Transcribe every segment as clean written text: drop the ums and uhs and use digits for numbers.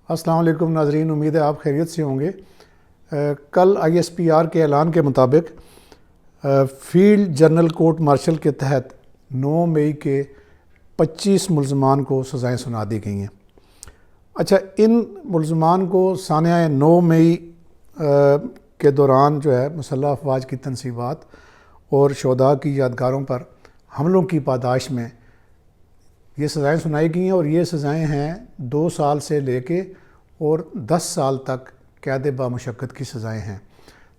السلام علیکم ناظرین، امید ہے آپ خیریت سے ہوں گے۔ کل ISPR کے اعلان کے مطابق field general court marshal K تحت 9 مئی کے 25 ملزمان کو سزائیں سنا دی گئی ہیں۔ اچھا، ان ملزمان کو سانحہ 9 مئی کے دوران جو ہے مسلح افواج کی تنصیبات اور شہداء کی یادگاروں پر حملوں کی پاداش میں یہ سزائیں سنائی گئی ہیں، اور یہ سزائیں ہیں 2 سال سے لے کے اور 10 سال تک قید بامشقت کی سزائیں ہیں۔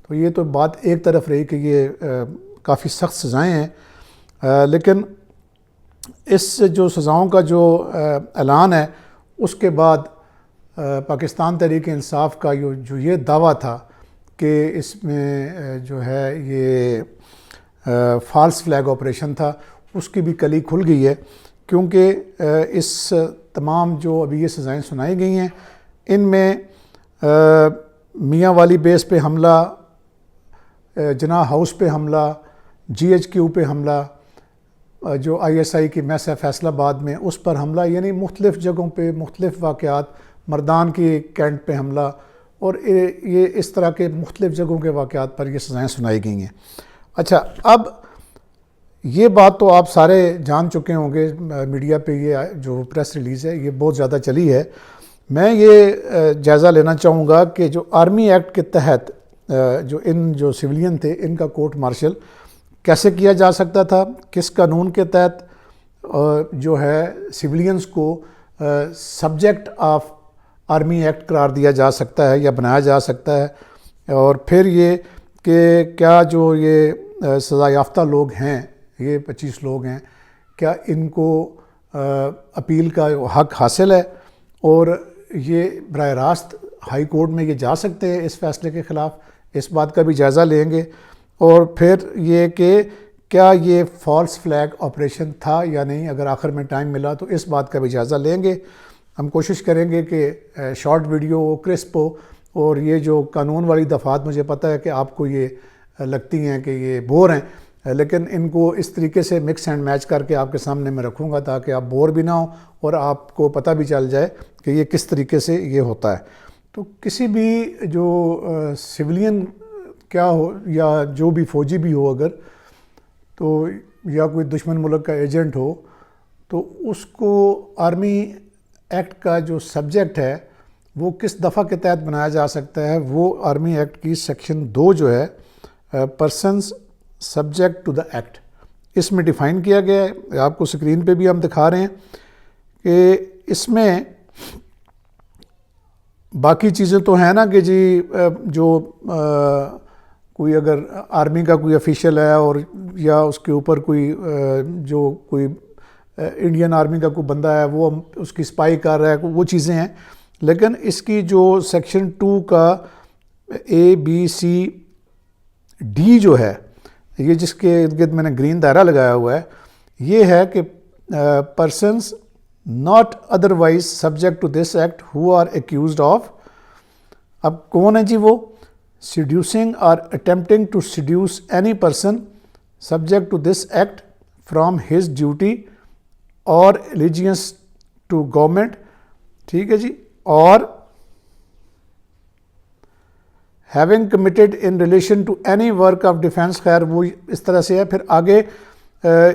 تو یہ تو بات ایک طرف رہی کہ یہ کافی سخت سزائیں ہیں، لیکن اس جو سزاؤں کا جو اعلان ہے اس کے بعد پاکستان تحریک انصاف کا جو یہ دعویٰ تھا کہ اس میں جو ہے یہ فالس فلیگ آپریشن تھا، اس کی بھی کلی کھل گئی ہے، کیونکہ اس تمام جو ابھی یہ سزائیں سنائی گئی ہیں ان میں میاں والی بیس پہ حملہ، جناح ہاؤس پہ حملہ، GHQ پہ حملہ، جو ISI کی میس ہے فیصل آباد میں اس پر حملہ، یعنی مختلف جگہوں پہ مختلف واقعات، مردان کی کینٹ پہ حملہ، اور یہ اس طرح کے مختلف جگہوں کے واقعات پر یہ سزائیں سنائی گئی ہیں۔ اچھا، اب یہ بات تو آپ سارے جان چکے ہوں گے، میڈیا پہ یہ جو پریس ریلیز ہے یہ بہت زیادہ چلی ہے۔ میں یہ جائزہ لینا چاہوں گا کہ جو آرمی ایکٹ کے تحت جو سویلین تھے ان کا کورٹ مارشل کیسے کیا جا سکتا تھا، کس قانون کے تحت جو ہے سویلینز کو سبجیکٹ آف آرمی ایکٹ قرار دیا جا سکتا ہے یا بنایا جا سکتا ہے، اور پھر یہ کہ کیا جو یہ سزا یافتہ لوگ ہیں، یہ 25 لوگ ہیں، کیا ان کو اپیل کا حق حاصل ہے، اور یہ براہ راست ہائی کورٹ میں یہ جا سکتے ہیں اس فیصلے کے خلاف، اس بات کا بھی جائزہ لیں گے۔ اور پھر یہ کہ کیا یہ فالس فلیگ آپریشن تھا یا نہیں، اگر آخر میں ٹائم ملا تو اس بات کا بھی جائزہ لیں گے۔ ہم کوشش کریں گے کہ شارٹ ویڈیو ہو، کرسپ ہو، اور یہ جو قانون والی دفعات مجھے پتہ ہے کہ آپ کو یہ لگتی ہیں کہ یہ بور ہیں، لیکن ان کو اس طریقے سے مکس اینڈ میچ کر کے آپ کے سامنے میں رکھوں گا تاکہ آپ بور بھی نہ ہوں اور آپ کو پتہ بھی چل جائے کہ یہ کس طریقے سے یہ ہوتا ہے۔ تو کسی بھی جو سویلین کیا ہو یا جو بھی فوجی بھی ہو، اگر تو یا کوئی دشمن ملک کا ایجنٹ ہو، تو اس کو آرمی ایکٹ کا جو سبجیکٹ ہے وہ کس دفعہ کے تحت بنایا جا سکتا ہے، وہ آرمی ایکٹ کی سیکشن 2 جو ہے persons subject to the act, اس میں ڈیفائن کیا گیا ہے۔ آپ کو سکرین پہ بھی ہم دکھا رہے ہیں کہ اس میں باقی چیزیں تو ہیں نا کہ جی جو کوئی اگر آرمی کا کوئی افیشل ہے اور یا اس کے اوپر کوئی جو کوئی انڈین آرمی کا کوئی بندہ ہے وہ اس کی سپائی کر رہا ہے، وہ چیزیں ہیں، لیکن اس کی جو سیکشن 2 کا ABCD جو ہے، یہ جس کے ارد گرد میں نے گرین دائرہ لگایا ہوا ہے، یہ ہے کہ persons not otherwise subject to this act who are accused of، اب کون ہے جی وہ؟ seducing or attempting to seduce any person subject to this act from his duty or allegiance to government، ٹھیک ہے جی، اور having committed in relation to any work of defense، خیر وہ اس طرح سے ہے۔ پھر آگے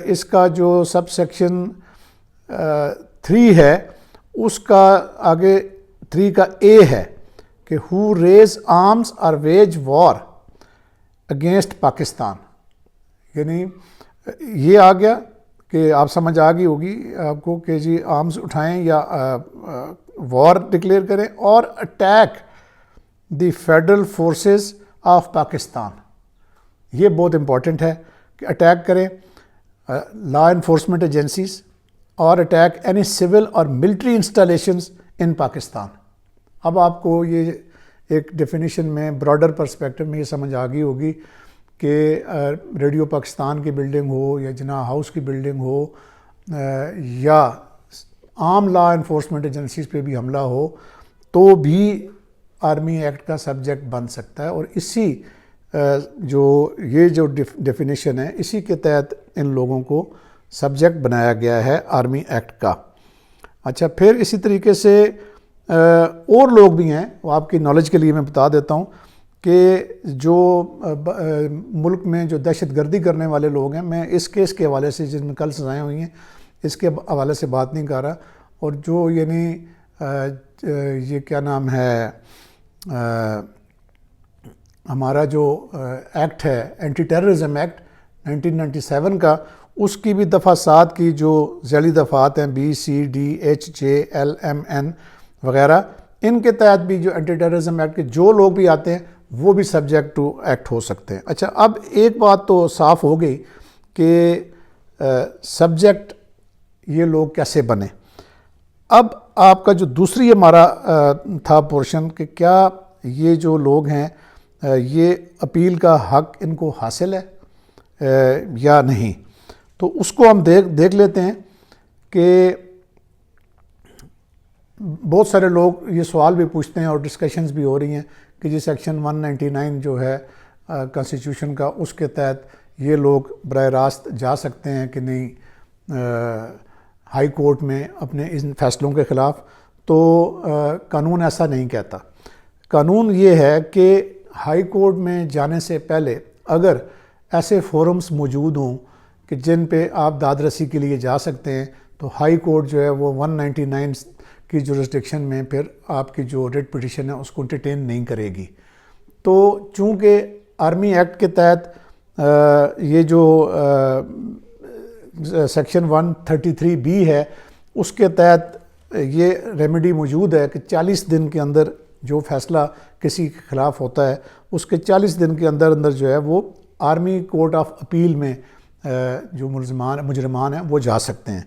اس کا جو سب سیکشن 3 ہے، اس کا آگے 3 کا A ہے کہ who raise arms or wage war against Pakistan, یعنی یہ آ گیا کہ آپ سمجھ آ گئی ہوگی آپ کو کہ جی آرمز اٹھائیں یا وار ڈکلیئر کریں، اور attack the federal forces of Pakistan, یہ بہت امپورٹنٹ ہے کہ اٹیک کریں لا انفورسمنٹ ایجنسیز، اور اٹیک اینی سول اور ملٹری انسٹالیشنز ان پاکستان۔ اب آپ کو یہ ایک ڈیفینیشن میں براڈر پرسپیکٹو میں یہ سمجھ آ گئی ہوگی کہ ریڈیو پاکستان کی بلڈنگ ہو یا جناح ہاؤس کی بلڈنگ ہو یا عام لا انفورسمنٹ ایجنسیز پہ بھی حملہ ہو تو بھی آرمی ایکٹ کا سبجیکٹ بن سکتا ہے، اور اسی یہ جو ڈیفینیشن ہے اسی کے تحت ان لوگوں کو سبجیکٹ بنایا گیا ہے آرمی ایکٹ کا۔ اچھا، پھر اسی طریقے سے اور لوگ بھی ہیں، وہ آپ کی نالج کے لیے میں بتا دیتا ہوں کہ جو ملک میں جو دہشت گردی کرنے والے لوگ ہیں، میں اس کیس کے حوالے سے جس میں کل سزائیں ہوئی ہیں اس کے حوالے سے بات نہیں کر رہا، اور جو یعنی یہ کیا نام ہے ہمارا جو ایکٹ ہے اینٹی ٹیررزم ایکٹ 1997 کا، اس کی بھی دفعہ 7 کی جو ذیلی دفعات ہیں B C D H J L M N وغیرہ، ان کے تحت بھی جو اینٹی ٹیررزم ایکٹ کے جو لوگ بھی آتے ہیں وہ بھی سبجیکٹ ٹو ایکٹ ہو سکتے ہیں۔ اچھا، اب ایک بات تو صاف ہو گئی کہ سبجیکٹ یہ لوگ کیسے بنے۔ اب آپ کا جو دوسری ہمارا تھا پورشن کہ کیا یہ جو لوگ ہیں یہ اپیل کا حق ان کو حاصل ہے یا نہیں، تو اس کو ہم دیکھ لیتے ہیں کہ بہت سارے لوگ یہ سوال بھی پوچھتے ہیں اور ڈسکشنز بھی ہو رہی ہیں کہ جی سیکشن 199 جو ہے کانسٹیٹیوشن کا، اس کے تحت یہ لوگ براہ راست جا سکتے ہیں کہ نہیں ہائی کورٹ میں اپنے ان فیصلوں کے خلاف۔ تو قانون ایسا نہیں کہتا۔ قانون یہ ہے کہ ہائی کورٹ میں جانے سے پہلے اگر ایسے فورمز موجود ہوں کہ جن پہ آپ داد رسی کے لیے جا سکتے ہیں، تو ہائی کورٹ جو ہے وہ 199 کی جورسڈکشن میں پھر آپ کی جو ریٹ پٹیشن ہے اس کو انٹرٹین نہیں کرے گی۔ تو چونکہ آرمی ایکٹ کے تحت یہ جو سیکشن 133B ہے، اس کے تحت یہ ریمیڈی موجود ہے کہ 40 دن کے اندر جو فیصلہ کسی کے خلاف ہوتا ہے اس کے 40 دن کے اندر جو ہے وہ آرمی کورٹ آف اپیل میں جو مجرمان ہیں وہ جا سکتے ہیں،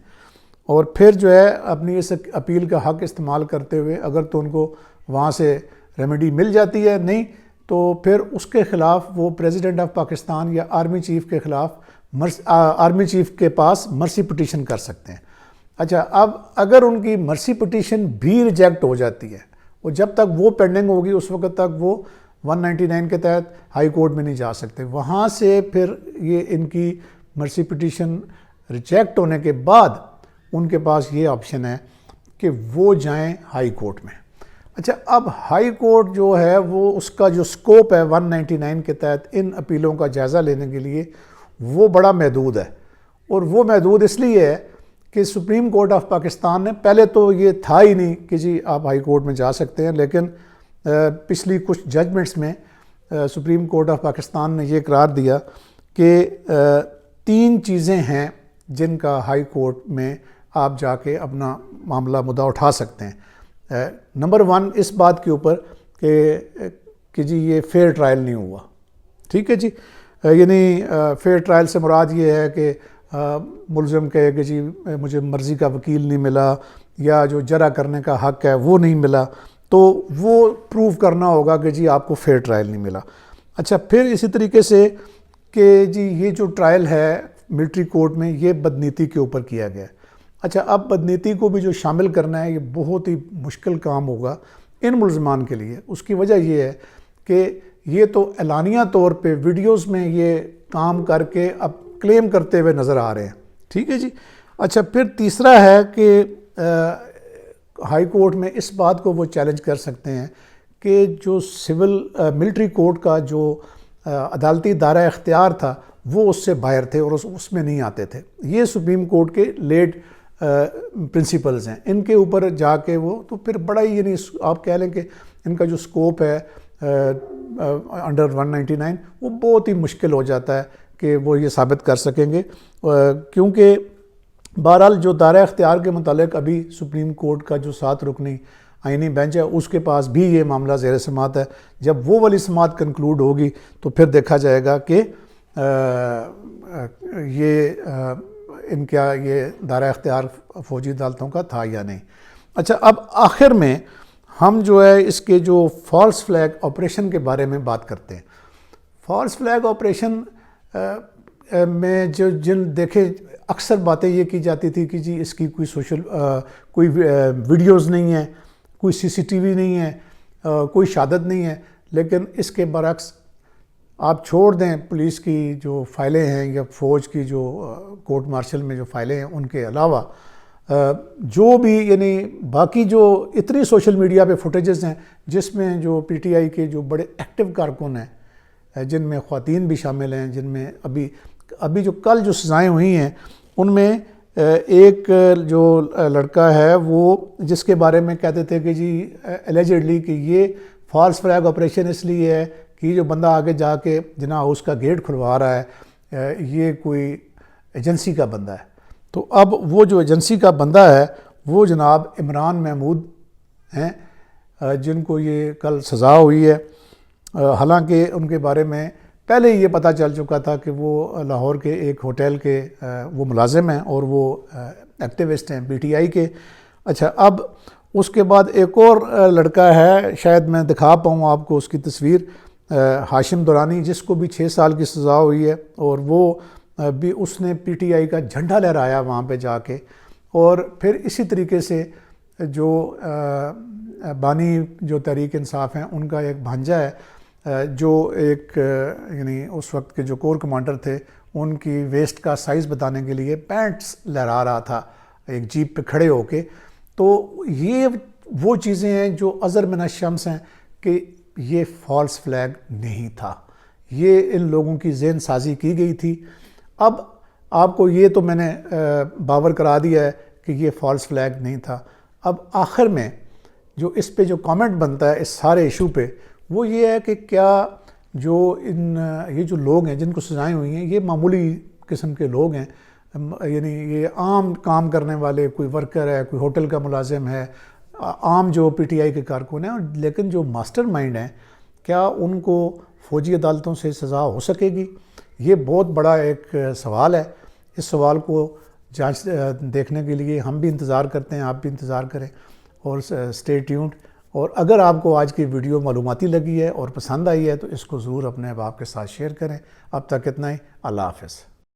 اور پھر جو ہے اپنی اس اپیل کا حق استعمال کرتے ہوئے اگر تو ان کو وہاں سے ریمیڈی مل جاتی ہے، نہیں تو پھر اس کے خلاف وہ پریزیڈنٹ آف پاکستان یا آرمی چیف کے خلاف آرمی چیف کے پاس مرسی پٹیشن کر سکتے ہیں۔ اچھا، اب اگر ان کی مرسی پٹیشن بھی ریجیکٹ ہو جاتی ہے، وہ جب تک وہ پینڈنگ ہوگی اس وقت تک وہ 199 کے تحت ہائی کورٹ میں نہیں جا سکتے۔ وہاں سے پھر یہ ان کی مرسی پٹیشن ریجیکٹ ہونے کے بعد ان کے پاس یہ آپشن ہے کہ وہ جائیں ہائی کورٹ میں۔ اچھا، اب ہائی کورٹ جو ہے وہ اس کا جو سکوپ ہے 199 کے تحت ان اپیلوں کا جائزہ لینے کے لیے وہ بڑا محدود ہے، اور وہ محدود اس لیے ہے کہ سپریم کورٹ آف پاکستان نے پہلے تو یہ تھا ہی نہیں کہ جی آپ ہائی کورٹ میں جا سکتے ہیں، لیکن پچھلی کچھ ججمنٹس میں سپریم کورٹ آف پاکستان نے یہ قرار دیا کہ 3 چیزیں ہیں جن کا ہائی کورٹ میں آپ جا کے اپنا معاملہ مدعا اٹھا سکتے ہیں۔ نمبر 1 اس بات کے اوپر کہ جی یہ فیئر ٹرائل نہیں ہوا، ٹھیک ہے جی، یعنی فیئر ٹرائل سے مراد یہ ہے کہ ملزم کہے کہ جی مجھے مرضی کا وکیل نہیں ملا یا جو جرح کرنے کا حق ہے وہ نہیں ملا، تو وہ پروو کرنا ہوگا کہ جی آپ کو فیئر ٹرائل نہیں ملا۔ اچھا، پھر اسی طریقے سے کہ جی یہ جو ٹرائل ہے ملٹری کورٹ میں یہ بدنیتی کے اوپر کیا گیا ہے۔ اچھا، اب بدنیتی کو بھی جو شامل کرنا ہے یہ بہت ہی مشکل کام ہوگا ان ملزمان کے لیے۔ اس کی وجہ یہ ہے کہ یہ تو اعلانیہ طور پہ ویڈیوز میں یہ کام کر کے اب کلیم کرتے ہوئے نظر آ رہے ہیں، ٹھیک ہے جی۔ اچھا، پھر تیسرا ہے کہ ہائی کورٹ میں اس بات کو وہ چیلنج کر سکتے ہیں کہ جو ملٹری کورٹ کا جو عدالتی دائرہ اختیار تھا وہ اس سے باہر تھے اور اس میں نہیں آتے تھے۔ یہ سپریم کورٹ کے لیٹ پرنسپلز ہیں، ان کے اوپر جا کے وہ تو پھر بڑا ہی یعنی آپ کہہ لیں کہ ان کا جو سکوپ ہے انڈر 199 وہ بہت ہی مشکل ہو جاتا ہے کہ وہ یہ ثابت کر سکیں گے، کیونکہ بہرحال جو دائرہ اختیار کے متعلق ابھی سپریم کورٹ کا جو 7 رکنی آئینی بینچ ہے اس کے پاس بھی یہ معاملہ زیر سماعت ہے۔ جب وہ والی سماعت کنکلوڈ ہوگی تو پھر دیکھا جائے گا کہ یہ ان کا یہ دائرہ اختیار فوجی عدالتوں کا تھا یا نہیں۔ اچھا، اب آخر میں ہم جو ہے اس کے جو فالس فلیگ آپریشن کے بارے میں بات کرتے ہیں۔ فالس فلیگ آپریشن میں جو دیکھے اکثر باتیں یہ کی جاتی تھی کہ جی اس کی کوئی ویڈیوز نہیں ہے، کوئی CCTV نہیں ہے، کوئی شہادت نہیں ہے، لیکن اس کے برعکس آپ چھوڑ دیں پولیس کی جو فائلیں ہیں یا فوج کی جو کورٹ مارشل میں جو فائلیں ہیں ان کے علاوہ جو بھی یعنی باقی جو اتنی سوشل میڈیا پہ فوٹیجز ہیں جس میں جو پی ٹی آئی کے جو بڑے ایکٹیو کارکن ہیں جن میں خواتین بھی شامل ہیں، جن میں ابھی جو کل جو سزائیں ہوئی ہیں ان میں ایک جو لڑکا ہے وہ جس کے بارے میں کہتے تھے کہ جی الیجڈلی کہ یہ فالس فلیگ آپریشن اس لیے ہے کہ جو بندہ آگے جا کے جناح ہاؤس کا گیٹ کھلوا رہا ہے یہ کوئی ایجنسی کا بندہ ہے۔ تو اب وہ جو ایجنسی کا بندہ ہے وہ جناب عمران محمود ہیں جن کو یہ کل سزا ہوئی ہے، حالانکہ ان کے بارے میں پہلے یہ پتہ چل چکا تھا کہ وہ لاہور کے ایک ہوٹل کے وہ ملازم ہیں اور وہ ایکٹیوسٹ ہیں پی ٹی آئی کے۔ اچھا، اب اس کے بعد ایک اور لڑکا ہے، شاید میں دکھا پاؤں آپ کو اس کی تصویر، ہاشم دورانی، جس کو بھی 6 سال کی سزا ہوئی ہے، اور وہ بھی اس نے پی ٹی آئی کا جھنڈا لہرایا وہاں پہ جا کے۔ اور پھر اسی طریقے سے جو بانی جو تحریک انصاف ہیں ان کا ایک بھانجا ہے جو ایک یعنی اس وقت کے جو کور کمانڈر تھے ان کی ویسٹ کا سائز بتانے کے لیے پینٹس لہرا رہا تھا ایک جیپ پہ کھڑے ہو کے۔ تو یہ وہ چیزیں ہیں جو ازر من الشمس ہیں کہ یہ فالس فلیگ نہیں تھا، یہ ان لوگوں کی ذہن سازی کی گئی تھی۔ اب آپ کو یہ تو میں نے باور کرا دیا ہے کہ یہ فالس فلیگ نہیں تھا۔ اب آخر میں جو اس پہ جو کامنٹ بنتا ہے اس سارے ایشو پہ وہ یہ ہے کہ کیا جو یہ جو لوگ ہیں جن کو سزائیں ہوئی ہیں یہ معمولی قسم کے لوگ ہیں، یعنی یہ عام کام کرنے والے، کوئی ورکر ہے، کوئی ہوٹل کا ملازم ہے، عام جو پی ٹی آئی کے کارکن ہیں، لیکن جو ماسٹر مائنڈ ہیں کیا ان کو فوجی عدالتوں سے سزا ہو سکے گی؟ یہ بہت بڑا ایک سوال ہے۔ اس سوال کو جانچ دیکھنے کے لیے ہم بھی انتظار کرتے ہیں، آپ بھی انتظار کریں، اور اسٹے ٹیونڈ۔ اور اگر آپ کو آج کی ویڈیو معلوماتی لگی ہے اور پسند آئی ہے تو اس کو ضرور اپنے احباب کے ساتھ شیئر کریں۔ اب تک اتنا ہی، اللہ حافظ۔